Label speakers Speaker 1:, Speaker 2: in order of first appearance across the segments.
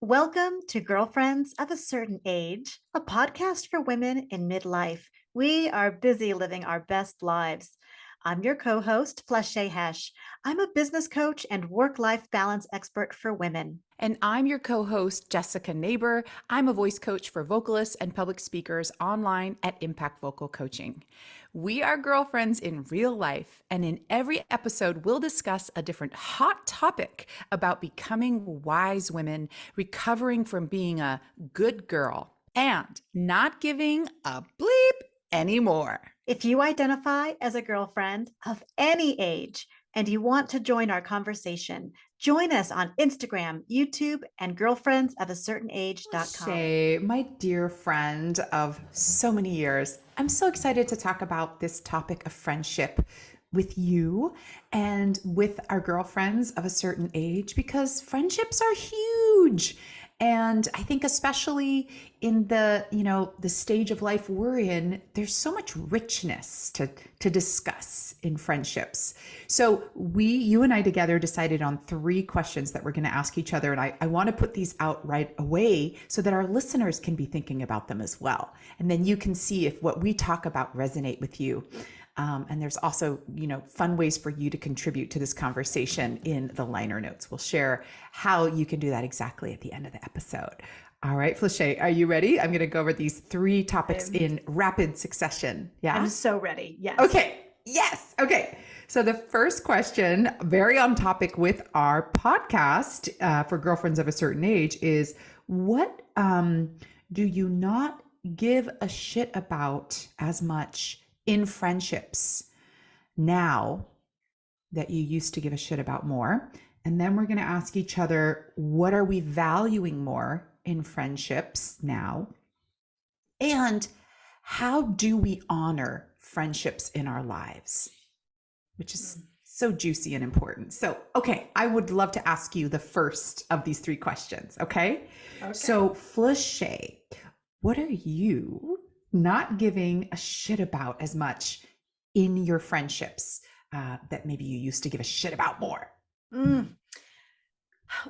Speaker 1: Welcome to Girlfriends of a Certain Age, a podcast for women in midlife. We are busy living our best lives. I'm your co host, Fleshay Hesh. I'm a business coach and work life balance expert for women.
Speaker 2: And I'm your co host, Jessica Neighbor. I'm a voice coach for vocalists and public speakers online at Impact Vocal Coaching. We are girlfriends in real life, and in every episode, we'll discuss a different hot topic about becoming wise women, recovering from being a good girl, and not giving a bleep anymore.
Speaker 1: If you identify as a girlfriend of any age and you want to join our conversation, join us on Instagram, YouTube, and girlfriendsofacertainage.com.
Speaker 2: Shay, my dear friend of so many years, I'm so excited to talk about this topic of friendship with you and with our girlfriends of a certain age because friendships are huge. And I think especially in the stage of life we're in, there's so much richness to discuss in friendships. So you and I together decided on 3 questions that we're going to ask each other. And I want to put these out right away so that our listeners can be thinking about them as well. And then you can see if what we talk about resonate with you. And there's also, fun ways for you to contribute to this conversation in the liner notes. We'll share how you can do that exactly at the end of the episode. All right, Fleshay, are you ready? I'm going to go over these 3 topics in rapid succession. Yeah.
Speaker 1: I'm so ready. Yes.
Speaker 2: Okay. Yes. Okay. So the first question, very on topic with our podcast for girlfriends of a certain age, is what do you not give a shit about as much in friendships now that you used to give a shit about more? And then we're going to ask each other, what are we valuing more in friendships now? And how do we honor friendships in our lives? Which is so juicy and important. So, okay, I would love to ask you the first of these 3 questions, okay? So, Fleshay, what are you not giving a shit about as much in your friendships that maybe you used to give a shit about more?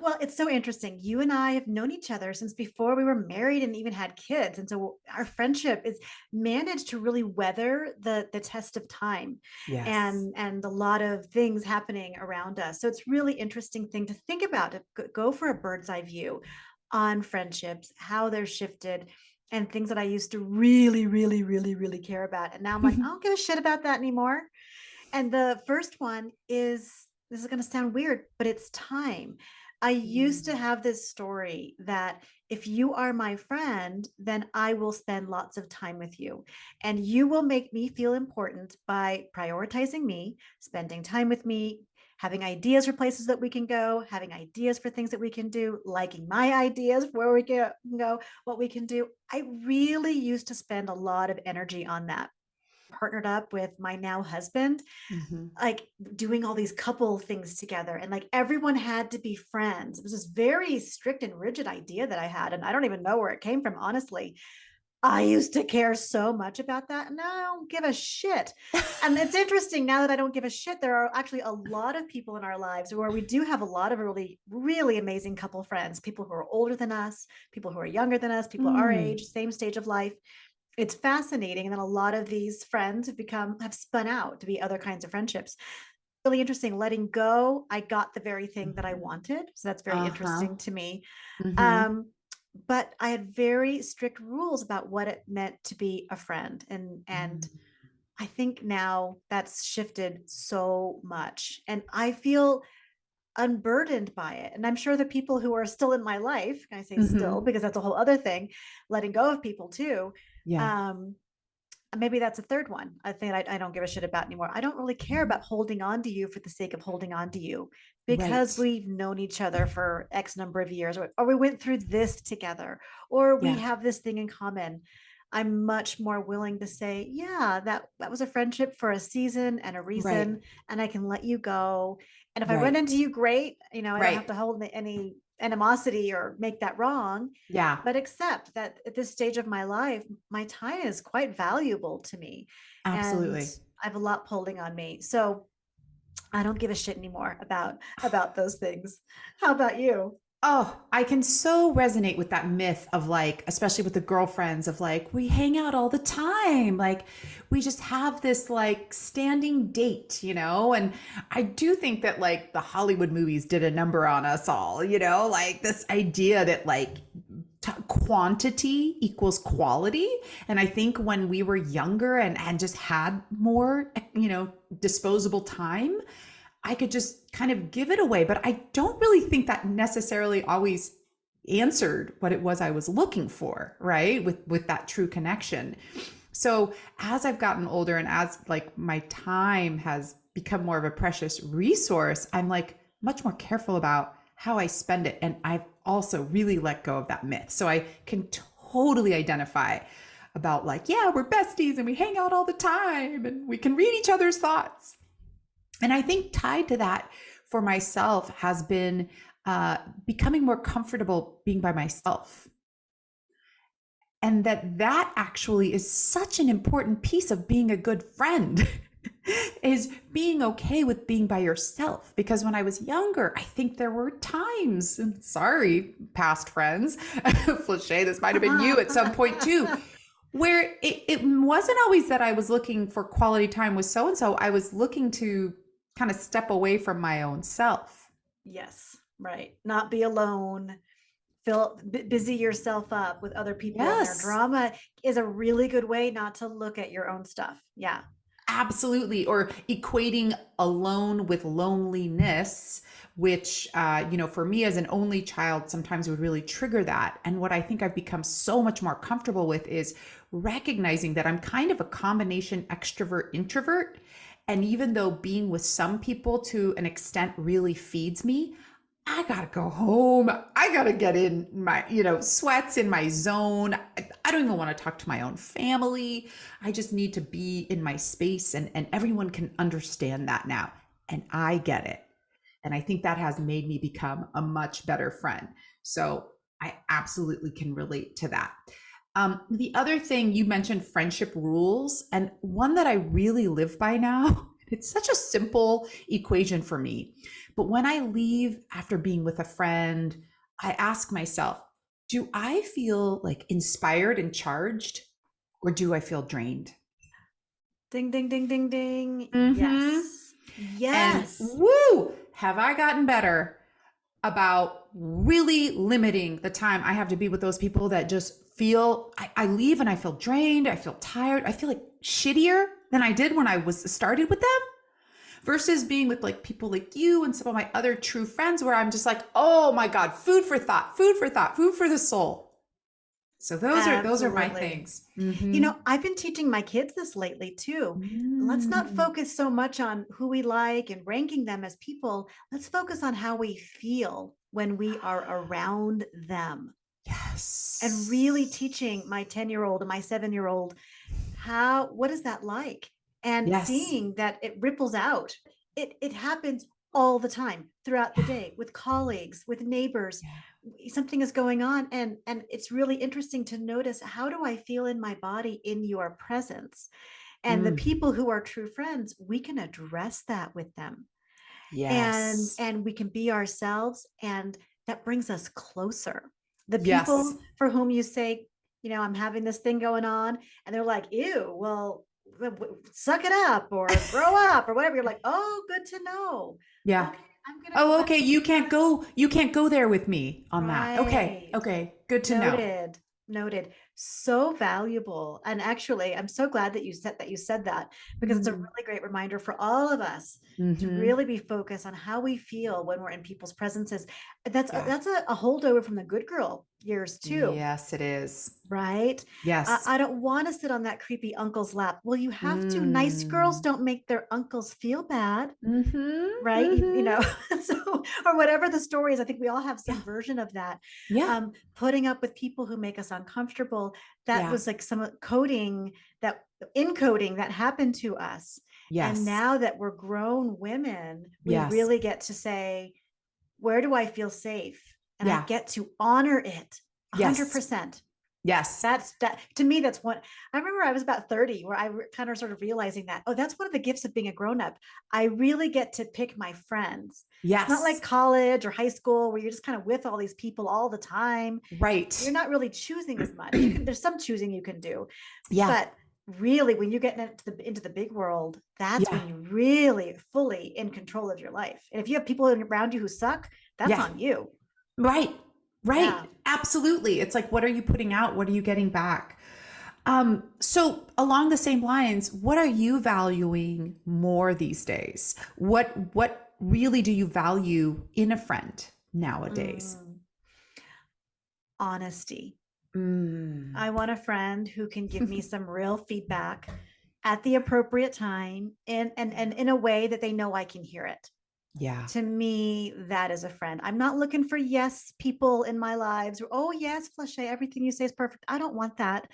Speaker 1: Well, it's so interesting. You and I have known each other since before we were married and even had kids. And so our friendship is managed to really weather the test of time
Speaker 2: Yes.
Speaker 1: and a lot of things happening around us. So it's really interesting thing to think about, to go for a bird's eye view on friendships, how they're shifted, and things that I used to really, really, really, really care about. And now I'm like, I don't give a shit about that anymore. And the first one is, this is going to sound weird, but it's time. I used to have this story that if you are my friend, then I will spend lots of time with you. And you will make me feel important by prioritizing me, spending time with me, having ideas for places that we can go, having ideas for things that we can do, liking my ideas for where we can go, what we can do. I really used to spend a lot of energy on that. Partnered up with my now husband,
Speaker 2: Mm-hmm.
Speaker 1: like doing all these couple things together, and like everyone had to be friends. It was this very strict and rigid idea that I had, and I don't even know where it came from, honestly. I used to care so much about that, and now I don't give a shit. And it's interesting, now that I don't give a shit, there are actually a lot of people in our lives where we do have a lot of really, really amazing couple friends, people who are older than us, people who are younger than us, people our age, same stage of life. It's fascinating. And then a lot of these friends have spun out to be other kinds of friendships. Really interesting. Letting go, I got the very thing that I wanted. So that's very
Speaker 2: Uh-huh.
Speaker 1: interesting to me.
Speaker 2: Mm-hmm.
Speaker 1: Um, but I had very strict rules about what it meant to be a friend. And I think now that's shifted so much. And I feel unburdened by it. And I'm sure the people who are still in my life, I say still,
Speaker 2: Mm-hmm.
Speaker 1: because that's a whole other thing, letting go of people too.
Speaker 2: Yeah.
Speaker 1: Um, Maybe that's a third one. I think I don't give a shit about anymore. I don't really care about holding on to you for the sake of holding on to you, because
Speaker 2: Right.
Speaker 1: we've known each other for X number of years, or we went through this together, or we
Speaker 2: Yeah.
Speaker 1: have this thing in common. I'm much more willing to say, yeah, that was a friendship for a season and a
Speaker 2: Right.
Speaker 1: reason, and I can let you go. And if I run
Speaker 2: Right.
Speaker 1: into you, great. I don't have
Speaker 2: Right.
Speaker 1: to hold any animosity or make that wrong,
Speaker 2: Yeah.
Speaker 1: but accept that at this stage of my life, my time is quite valuable to me, and
Speaker 2: Absolutely.
Speaker 1: I have a lot pulling on me. So I don't give a shit anymore about those things. How about you?
Speaker 2: Oh, I can so resonate with that myth of like, especially with the girlfriends of like, we hang out all the time. Like, we just have this like standing date, you know? And I do think that like the Hollywood movies did a number on us all, you know? Like this idea that like quantity equals quality. And I think when we were younger and just had more, you know, disposable time, I could just kind of give it away. But I don't really think that necessarily always answered what it was I was looking for, right? With that true connection. So as I've gotten older and as like my time has become more of a precious resource, I'm like much more careful about how I spend it. And I've also really let go of that myth. So I can totally identify about like, yeah, we're besties and we hang out all the time and we can read each other's thoughts. And I think tied to that for myself has been becoming more comfortable being by myself. And that actually is such an important piece of being a good friend is being okay with being by yourself. Because when I was younger, I think there were times, and sorry, past friends, Flachet, this might have been you at some point too, where it wasn't always that I was looking for quality time with so and so. I was looking to kind of step away from my own self.
Speaker 1: Yes, right. Not be alone. Busy yourself up with other people and their
Speaker 2: Yes,
Speaker 1: drama is a really good way not to look at your own stuff. Yeah.
Speaker 2: absolutely. Or equating alone with loneliness, which, you know, for me as an only child, sometimes would really trigger that. And what I think I've become so much more comfortable with is recognizing that I'm kind of a combination extrovert introvert. And even though being with some people to an extent really feeds me, I gotta go home. I gotta get in my, you know, sweats in my zone. I don't even want to talk to my own family. I just need to be in my space and everyone can understand that now. And I get it. And I think that has made me become a much better friend. So I absolutely can relate to that. The other thing you mentioned friendship rules, and one that I really live by now, it's such a simple equation for me. But when I leave after being with a friend, I ask myself, do I feel like inspired and charged, or do I feel drained?
Speaker 1: Ding, ding, ding, ding, ding.
Speaker 2: Mm-hmm.
Speaker 1: Yes.
Speaker 2: And
Speaker 1: Yes.
Speaker 2: woo, have I gotten better about really limiting the time I have to be with those people that just feel I leave and I feel drained, I feel tired, I feel like shittier than I did when I was started with them versus being with like people like you and some of my other true friends where I'm just like, oh my God, food for thought, food for thought, food for the soul. So those are my
Speaker 1: Absolutely.
Speaker 2: things. Mm-hmm.
Speaker 1: I've been teaching my kids this lately too. Let's not
Speaker 2: Mm.
Speaker 1: focus so much on who we like and ranking them as people. Let's focus on how we feel when we are around them. And really
Speaker 2: Yes.
Speaker 1: teaching my 10-year-old and my 7-year-old what is that like? And
Speaker 2: Yes.
Speaker 1: seeing that it ripples out. It happens all the time throughout the
Speaker 2: Yeah.
Speaker 1: day with colleagues, with neighbors.
Speaker 2: Yeah.
Speaker 1: Something is going on, and it's really interesting to notice, how do I feel in my body in your presence? And the
Speaker 2: Mm.
Speaker 1: people who are true friends, we can address that with them, and
Speaker 2: Yes.
Speaker 1: we can be ourselves, and that brings us closer. The
Speaker 2: Yes.
Speaker 1: people for whom you say, I'm having this thing going on, and they're like, ew, well, suck it up or grow up or whatever, you're like, oh, good to know.
Speaker 2: Yeah.
Speaker 1: Okay, I'm gonna go
Speaker 2: Oh,
Speaker 1: back
Speaker 2: okay.
Speaker 1: to being
Speaker 2: You can't go there with me on that. Okay.
Speaker 1: right.
Speaker 2: Okay. Good to know.
Speaker 1: Noted. Noted. So valuable. And actually, I'm so glad that you said that, because it's a
Speaker 2: Mm.
Speaker 1: really great reminder for all of us to
Speaker 2: Mm-hmm.
Speaker 1: really be focused on how we feel when we're in people's presences. That's
Speaker 2: Yeah.
Speaker 1: a holdover from the good girl years too,
Speaker 2: Yes, it is.
Speaker 1: right?
Speaker 2: Yes.
Speaker 1: I don't want to sit on that creepy uncle's lap. Well, you have to. Nice girls
Speaker 2: Mm.
Speaker 1: don't make their uncles feel bad,
Speaker 2: Mm-hmm.
Speaker 1: right?
Speaker 2: Mm-hmm.
Speaker 1: So, or whatever the story is, I think we all have
Speaker 2: Yeah.
Speaker 1: some version of that.
Speaker 2: Yeah.
Speaker 1: Putting up with people who make us uncomfortable, that
Speaker 2: Yeah.
Speaker 1: was like some coding, that encoding that happened to us. And
Speaker 2: Yes.
Speaker 1: now that we're grown women, we
Speaker 2: Yes.
Speaker 1: really get to say, where do I feel safe? And I
Speaker 2: Yeah.
Speaker 1: get to honor it
Speaker 2: Yes.
Speaker 1: 100%.
Speaker 2: Yes.
Speaker 1: That's that to me, that's what I remember. I was about 30 where kind of sort of realizing that, oh, that's one of the gifts of being a grown up. I really get to pick my friends. It's not like
Speaker 2: Yes.
Speaker 1: college or high school where you're just kind of with all these people all the time. You're
Speaker 2: Right.
Speaker 1: not really choosing as much. You can, there's some choosing you can do,
Speaker 2: Yeah.
Speaker 1: but really when you get into the big world, that's
Speaker 2: Yeah.
Speaker 1: when you really fully in control of your life. And if you have people around you who suck, that's
Speaker 2: Yeah.
Speaker 1: on you.
Speaker 2: Right. Right.
Speaker 1: Yeah.
Speaker 2: Absolutely. It's like, what are you putting out? What are you getting back? So along the same lines, what are you valuing more these days? What really do you value in a friend nowadays?
Speaker 1: Mm, honesty.
Speaker 2: Mm.
Speaker 1: I want a friend who can give me some real feedback at the appropriate time and in a way that they know I can hear it.
Speaker 2: Yeah.
Speaker 1: To me, that is a friend. I'm not looking for yes people in my lives or, oh, yes, Flashe, everything you say is perfect. I don't want that.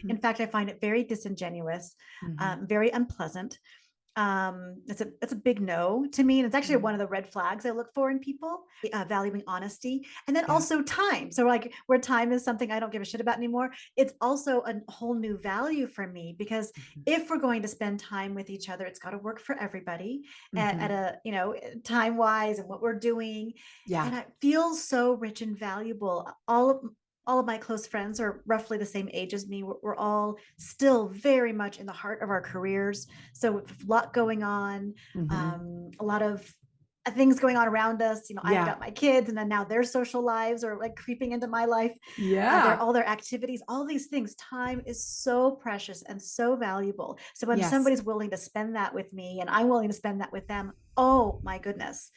Speaker 1: In
Speaker 2: Hmm.
Speaker 1: fact, I find it very disingenuous,
Speaker 2: Hmm.
Speaker 1: very unpleasant. It's a big no to me, and it's actually one
Speaker 2: Hmm.
Speaker 1: of the red flags I look for in people, valuing honesty, and then
Speaker 2: Yeah.
Speaker 1: also time. So like where time is something I don't give a shit about anymore, it's also a whole new value for me because
Speaker 2: Hmm.
Speaker 1: if we're going to spend time with each other, it's got to work for everybody at
Speaker 2: Hmm.
Speaker 1: a time wise and what we're doing,
Speaker 2: Yeah.
Speaker 1: and it feels so rich and valuable. All of my close friends are roughly the same age as me. We're all still very much in the heart of our careers, so a lot going on,
Speaker 2: Hmm.
Speaker 1: a lot of things going on around us. I've
Speaker 2: Yeah.
Speaker 1: got my kids, and then now their social lives are like creeping into my life. They're
Speaker 2: Yeah.
Speaker 1: all their activities, all these things. Time is so precious and so valuable. So when
Speaker 2: Yes.
Speaker 1: somebody's willing to spend that with me, and I'm willing to spend that with them, oh my goodness.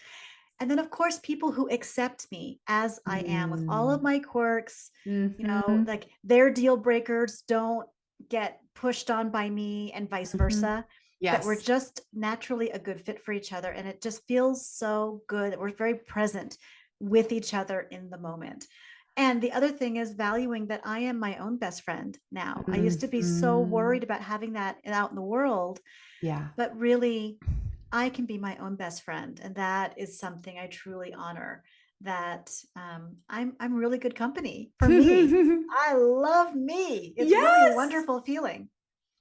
Speaker 1: And then, of course, people who accept me as I am with all of
Speaker 2: Mm.
Speaker 1: my quirks,
Speaker 2: Hmm.
Speaker 1: like their deal breakers don't get pushed on by me and vice
Speaker 2: Hmm.
Speaker 1: versa, that we're
Speaker 2: Yes.
Speaker 1: just naturally a good fit for each other. And it just feels so good that we're very present with each other in the moment. And the other thing is valuing that I am my own best friend now. I used to be so
Speaker 2: Hmm.
Speaker 1: worried about having that out in the world,
Speaker 2: Yeah.
Speaker 1: but really I can be my own best friend, and that is something I truly honor. That I'm really good company for me. I love me. It's really a
Speaker 2: Yes.
Speaker 1: wonderful feeling.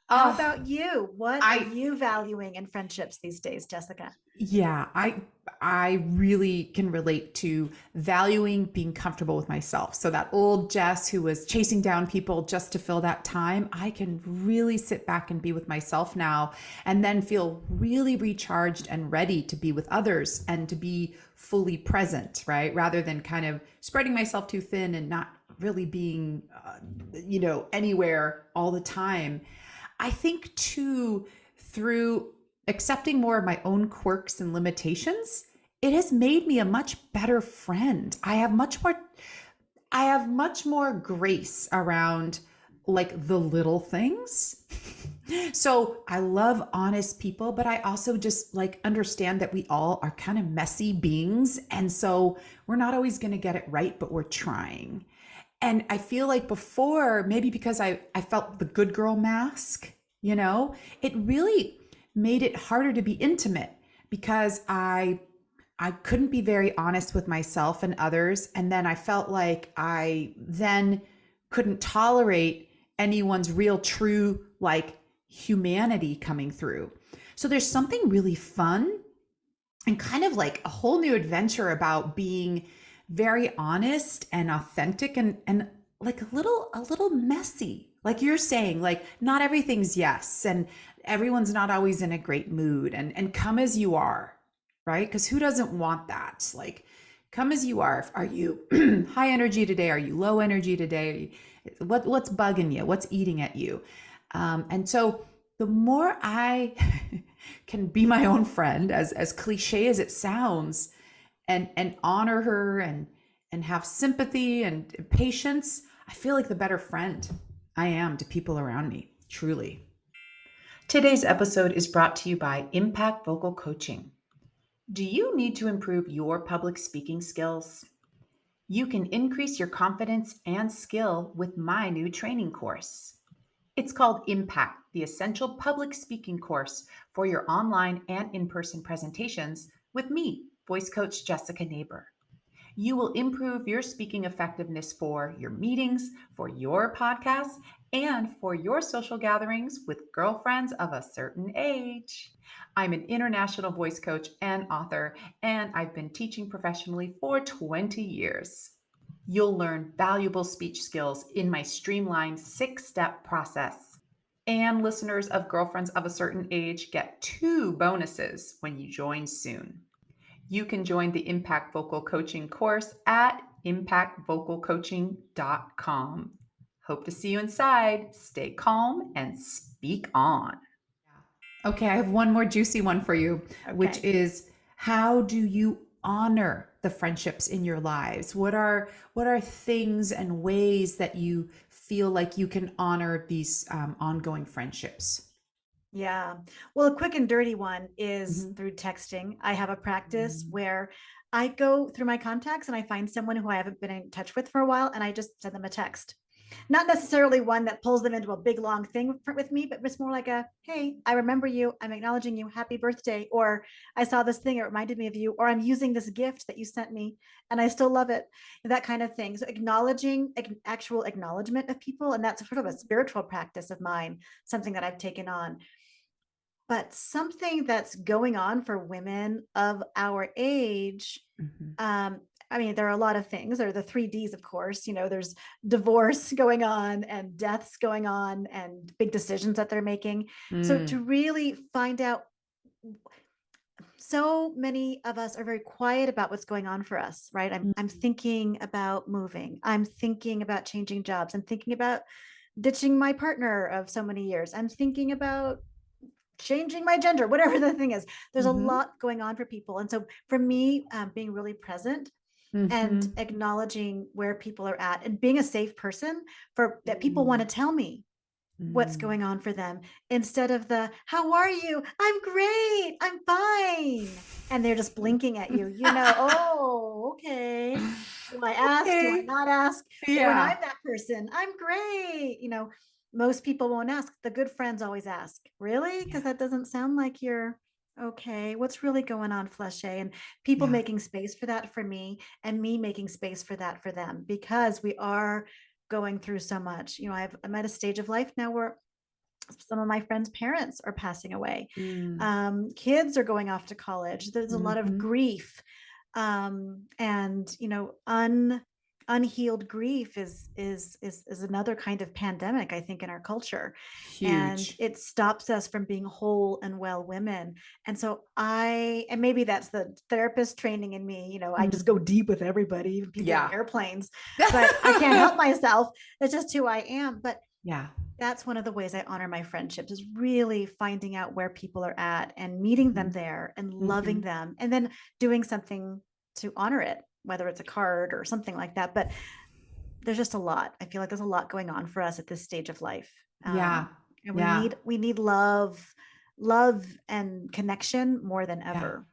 Speaker 1: How
Speaker 2: Oh,
Speaker 1: about you? What are
Speaker 2: I
Speaker 1: you valuing in friendships these days, Jessica?
Speaker 2: yeah, I really can relate to valuing being comfortable with myself. So that old Jess who was chasing down people just to fill that time, I can really sit back and be with myself now and then feel really recharged and ready to be with others and to be fully present, right? Rather than kind of spreading myself too thin and not really being anywhere all the time. I think too, through accepting more of my own quirks and limitations, it has made me a much better friend. I have much more grace around like the little things. So I love honest people, but I also just like understand that we all are kind of messy beings. And so we're not always going to get it right, but we're trying. And I feel like before, maybe because I felt the good girl mask, it really made it harder to be intimate because I couldn't be very honest with myself and others. And then I felt like I then couldn't tolerate anyone's real, true, like humanity coming through. So there's something really fun and kind of like a whole new adventure about being very honest and authentic and like a little messy, like you're saying, like not everything's yes and everyone's not always in a great mood, and come as you are, right? Because who doesn't want that? Like come as you are you high energy today, are you low energy today, what's bugging you, what's eating at you? And so the more I can be my own friend, as cliche as it sounds, and honor her and have sympathy and patience, I feel like the better friend I am to people around me, truly. Today's episode is brought to you by Impact Vocal Coaching. Do you need to improve your public speaking skills? You can increase your confidence and skill with my new training course. It's called Impact, the Essential Public Speaking Course for your online and in person presentations with me, voice coach Jessica Neighbor. You will improve your speaking effectiveness for your meetings, for your podcasts, and for your social gatherings with girlfriends of a certain age. I'm an international voice coach and author, and I've been teaching professionally for 20 years. You'll learn valuable speech skills in my streamlined 6 step process. And listeners of Girlfriends of a Certain Age get 2 bonuses when you join soon. You can join the Impact Vocal Coaching course at impactvocalcoaching.com. Hope to see you inside. Stay calm and speak on. Okay, I have one more juicy one for you, which
Speaker 1: Okay.
Speaker 2: is how do you honor the friendships in your lives? What are things and ways that you feel like you can honor these ongoing friendships?
Speaker 1: Yeah. Well, a quick and dirty one is
Speaker 2: Mhm.
Speaker 1: through texting. I have a practice
Speaker 2: Mm.
Speaker 1: where I go through my contacts and I find someone who I haven't been in touch with for a while and I just send them a text. Not necessarily one that pulls them into a big long thing with me, but it's more like a, hey, I remember you. I'm acknowledging you. Happy birthday. Or I saw this thing. It reminded me of you. Or I'm using this gift that you sent me and I still love it. That kind of thing. So acknowledging actual acknowledgement of people. And that's sort of a spiritual practice of mine, something that I've taken on. But something that's going on for women of our age,
Speaker 2: Mhm.
Speaker 1: um, I mean, there are a lot of things. There are the 3 Ds, of course. There's divorce going on and deaths going on and big decisions that they're making. So to
Speaker 2: Mm.
Speaker 1: really find out, so many of us are very quiet about what's going on for us, right? I'm
Speaker 2: Mm.
Speaker 1: thinking about moving. I'm thinking about changing jobs. I'm thinking about ditching my partner of so many years. I'm thinking about changing my gender, whatever the thing is. There's a
Speaker 2: Mhm.
Speaker 1: lot going on for people. And so for me, being really present and
Speaker 2: Mhm.
Speaker 1: acknowledging where people are at and being a safe person for that people want to
Speaker 2: Mm.
Speaker 1: tell me what's
Speaker 2: Mm.
Speaker 1: going on for them instead of the, how are you? I'm great. I'm fine. And they're just blinking at you, oh, okay. Do I ask? Do I
Speaker 2: Okay.
Speaker 1: not ask? Or when I'm
Speaker 2: Yeah.
Speaker 1: that person, I'm great. Most people won't ask. The good friends always ask, really?
Speaker 2: Yeah.
Speaker 1: Because that doesn't sound like you're okay. What's really going on, Fleshe? And people
Speaker 2: Yeah.
Speaker 1: making space for that for me and me making space for that for them because we are going through so much. I'm at a stage of life now where some of my friends' parents are passing away.
Speaker 2: Mm.
Speaker 1: Kids are going off to college. There's a lot of
Speaker 2: Mhm.
Speaker 1: grief, and unhealed grief is another kind of pandemic, I think, in our culture, and
Speaker 2: Huge.
Speaker 1: it stops us from being whole and well women. And so and maybe that's the therapist training in me. I just go
Speaker 2: Mhm.
Speaker 1: deep with everybody, even people on
Speaker 2: Yeah.
Speaker 1: airplanes, but I can't help myself. It's just who I am. But
Speaker 2: Yeah.
Speaker 1: that's one of the ways I honor my friendships, is really finding out where people are at and meeting them
Speaker 2: Mhm.
Speaker 1: there and loving
Speaker 2: Mhm.
Speaker 1: them and then doing something to honor it, whether it's a card or something like that. But there's just a lot. I feel like there's a lot going on for us at this stage of life.
Speaker 2: Yeah.
Speaker 1: And we
Speaker 2: Yeah.
Speaker 1: need we need love and connection more than
Speaker 2: Yeah.
Speaker 1: ever.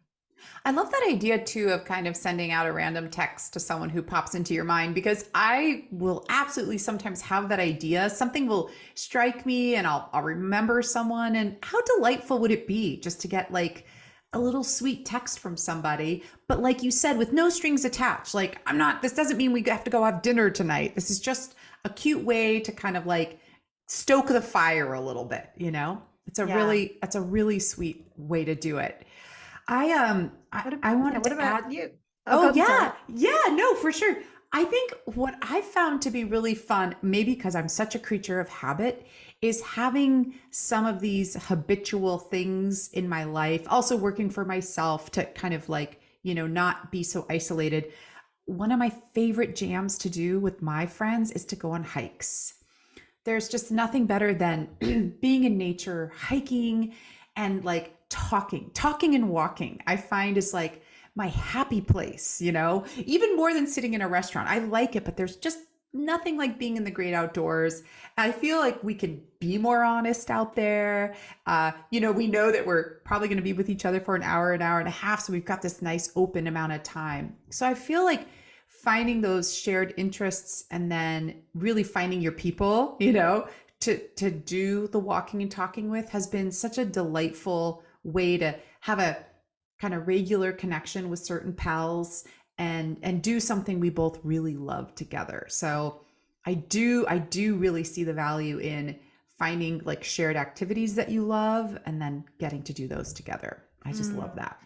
Speaker 2: I love that idea too of kind of sending out a random text to someone who pops into your mind because I will absolutely sometimes have that idea. Something will strike me and I'll remember someone and how delightful would it be just to get like a little sweet text from somebody, but like you said, with no strings attached. Like this doesn't mean we have to go have dinner tonight. This is just a cute way to kind of like stoke the fire a little bit, you know?
Speaker 1: Yeah.
Speaker 2: That's a really sweet way to do it. I wanted
Speaker 1: What
Speaker 2: to add.
Speaker 1: about you? Oh,
Speaker 2: Oh
Speaker 1: I'm sorry.
Speaker 2: yeah, no, for sure. I think what I found to be really fun, maybe because I'm such a creature of habit, is having some of these habitual things in my life, also working for myself to kind of like, not be so isolated. One of my favorite jams to do with my friends is to go on hikes. There's just nothing better than being in nature, hiking, and like talking and walking. I find is like my happy place, even more than sitting in a restaurant. I like it, but there's just nothing like being in the great outdoors. I feel like we can be more honest out there. We know that we're probably going to be with each other for an hour and a half. So we've got this nice open amount of time. So I feel like finding those shared interests and then really finding your people, to do the walking and talking with has been such a delightful way to have a kind of regular connection with certain pals and do something we both really love together. So I do really see the value in finding like shared activities that you love and then getting to do those together. I just love
Speaker 1: Mm.
Speaker 2: that.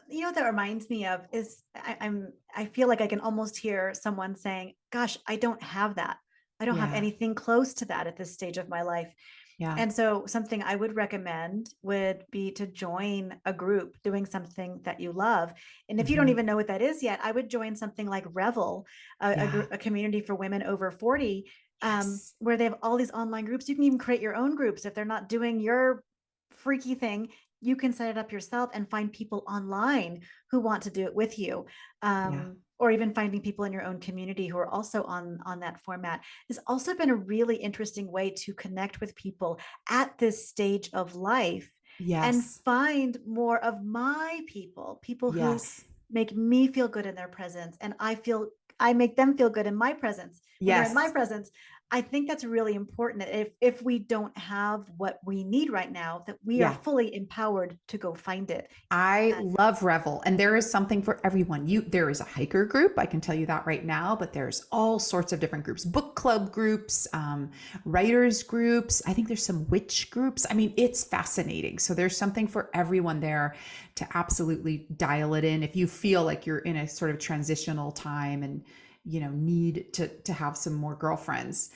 Speaker 1: You know what that reminds me of is I feel like I can almost hear someone saying, "Gosh, I don't have that. I don't have
Speaker 2: Yeah.
Speaker 1: anything close to that at this stage of my life."
Speaker 2: Yeah.
Speaker 1: And so something I would recommend would be to join a group doing something that you love. And if you don't
Speaker 2: Hmm.
Speaker 1: even know what that is yet, I would join something like Revel,
Speaker 2: Yeah.
Speaker 1: a community for women over 40,
Speaker 2: Yes.
Speaker 1: where they have all these online groups. You can even create your own groups. If they're not doing your freaky thing, you can set it up yourself and find people online who want to do it with you.
Speaker 2: Yeah.
Speaker 1: Or even finding people in your own community who are also on that format has also been a really interesting way to connect with people at this stage of life and
Speaker 2: Yes.
Speaker 1: find more of my people who
Speaker 2: Yes.
Speaker 1: make me feel good in their presence, and I make them feel good in my presence when they're in my
Speaker 2: Yes.
Speaker 1: presence. I think that's really important, that if we don't have what we need right now, that we are
Speaker 2: Yeah.
Speaker 1: fully empowered to go find it.
Speaker 2: I
Speaker 1: Uh,
Speaker 2: love Revel, and there is something for everyone. There is a hiker group, I can tell you that right now, but there's all sorts of different groups, book club groups, writers groups. I think there's some witch groups. I mean, it's fascinating. So there's something for everyone there to absolutely dial it in. If you feel like you're in a sort of transitional time and need to have some more girlfriends,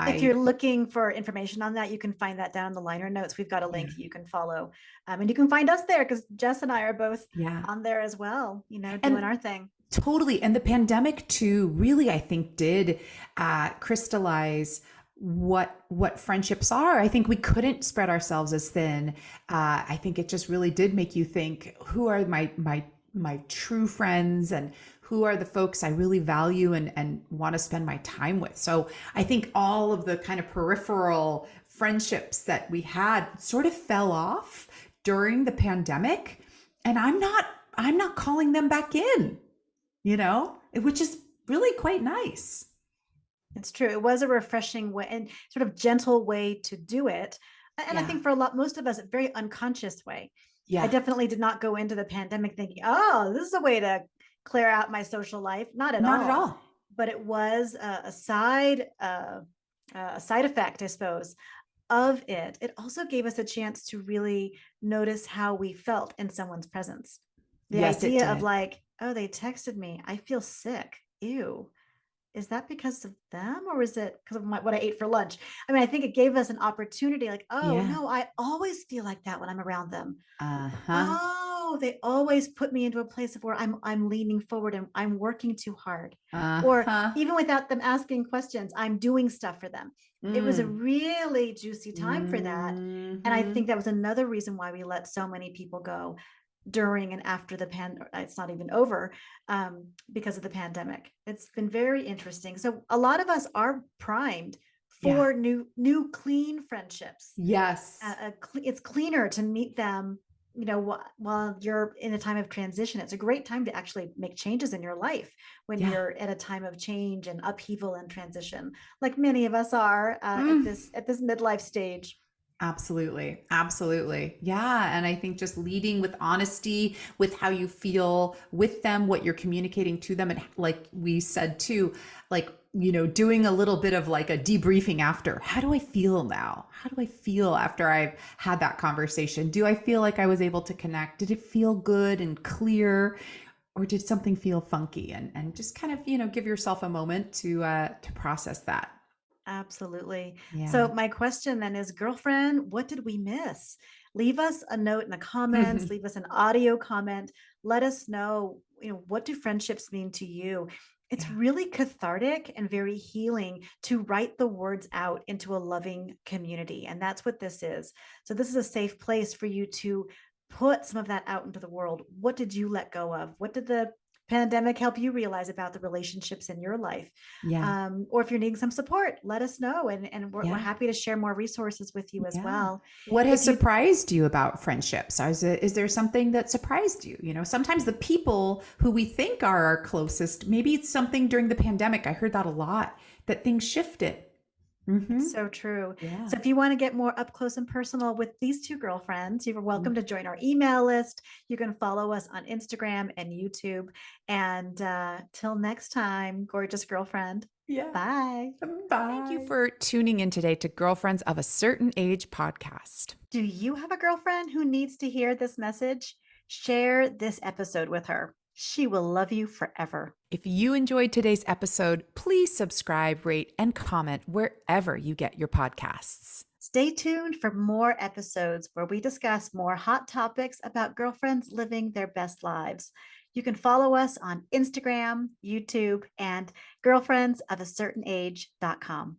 Speaker 1: if you're
Speaker 2: I
Speaker 1: looking for information on that, you can find that down in the liner notes. We've got a
Speaker 2: yeah
Speaker 1: link you can follow. And you can find us there because Jess and I are both
Speaker 2: yeah
Speaker 1: on there as well, doing
Speaker 2: and
Speaker 1: our thing.
Speaker 2: Totally. And the pandemic too really, I think, did crystallize what friendships are. I think we couldn't spread ourselves as thin. I think it just really did make you think, who are my true friends, and who are the folks I really value and want to spend my time with. So I think all of the kind of peripheral friendships that we had sort of fell off during the pandemic. And I'm not calling them back in, which is really quite nice.
Speaker 1: It's true. It was a refreshing way and sort of gentle way to do it. And I
Speaker 2: Yeah.
Speaker 1: think for most of us, a very unconscious way. I
Speaker 2: Yeah.
Speaker 1: definitely did not go into the pandemic thinking, oh, this is a way to clear out my social life. Not at
Speaker 2: Not at
Speaker 1: all.
Speaker 2: all.
Speaker 1: But it was a side effect, I suppose, of it. It also gave us a chance to really notice how we felt in someone's presence. The
Speaker 2: Yes, it
Speaker 1: idea of
Speaker 2: did.
Speaker 1: like, oh, they texted me, I feel sick. Ew, is that because of them or is it because of what I ate for lunch? I mean, I think it gave us an opportunity like, oh,
Speaker 2: Yeah.
Speaker 1: no, I always feel like that when I'm around them.
Speaker 2: Uh-huh.
Speaker 1: Oh, they always put me into a place of where I'm leaning forward and I'm working too hard. Or
Speaker 2: Uh-huh.
Speaker 1: even without them asking questions, I'm doing stuff for them. It was a
Speaker 2: Mm.
Speaker 1: really juicy time for that. And I think
Speaker 2: Hmm.
Speaker 1: that was another reason why we let so many people go during and after it's not even over, because of the pandemic. It's been very interesting. So a lot of us are primed
Speaker 2: Yeah.
Speaker 1: for new clean friendships.
Speaker 2: Yes.
Speaker 1: It's cleaner to meet them, while you're in a time of transition. It's a great time to actually make changes in your life when
Speaker 2: Yeah.
Speaker 1: you're at a time of change and upheaval and transition, like many of us are
Speaker 2: Mm.
Speaker 1: at this midlife stage.
Speaker 2: Absolutely. Absolutely. Yeah. And I think just leading with honesty with how you feel with them, what you're communicating to them. And like we said too, like, doing a little bit of like a debriefing after. How do I feel now? How do I feel after I've had that conversation? Do I feel like I was able to connect? Did it feel good and clear? Or did something feel funky? And just kind of, give yourself a moment to process that.
Speaker 1: Absolutely. So
Speaker 2: Yeah.
Speaker 1: my question then is, girlfriend, what did we miss? Leave us a note in the comments, leave us an audio comment. Let us know, what do friendships mean to you? It's
Speaker 2: Yeah.
Speaker 1: really cathartic and very healing to write the words out into a loving community. And that's what this is. So this is a safe place for you to put some of that out into the world. What did you let go of? What did the pandemic help you realize about the relationships in your life?
Speaker 2: Yeah.
Speaker 1: Or if you're needing some support, let us know. And we're
Speaker 2: Yeah.
Speaker 1: happy to share more resources with you as
Speaker 2: Yeah.
Speaker 1: well.
Speaker 2: What has
Speaker 1: If you,
Speaker 2: surprised you about friendships? Is there something that surprised you? Sometimes the people who we think are our closest, maybe it's something during the pandemic. I heard that a lot, that things shifted.
Speaker 1: It's
Speaker 2: Hmm.
Speaker 1: so true.
Speaker 2: Yeah.
Speaker 1: So if you want to get more up close and personal with these two girlfriends, you're welcome to
Speaker 2: Mhm.
Speaker 1: join our email list. You can follow us on Instagram and YouTube. And till next time, gorgeous girlfriend.
Speaker 2: Yeah.
Speaker 1: Bye.
Speaker 2: Thank you for tuning in today to Girlfriends of a Certain Age podcast.
Speaker 1: Do you have a girlfriend who needs to hear this message? Share this episode with her. She will love you forever.
Speaker 2: If you enjoyed today's episode, please subscribe, rate, and comment wherever you get your podcasts.
Speaker 1: Stay tuned for more episodes where we discuss more hot topics about girlfriends living their best lives. You can follow us on Instagram, YouTube, and girlfriendsofacertainage.com.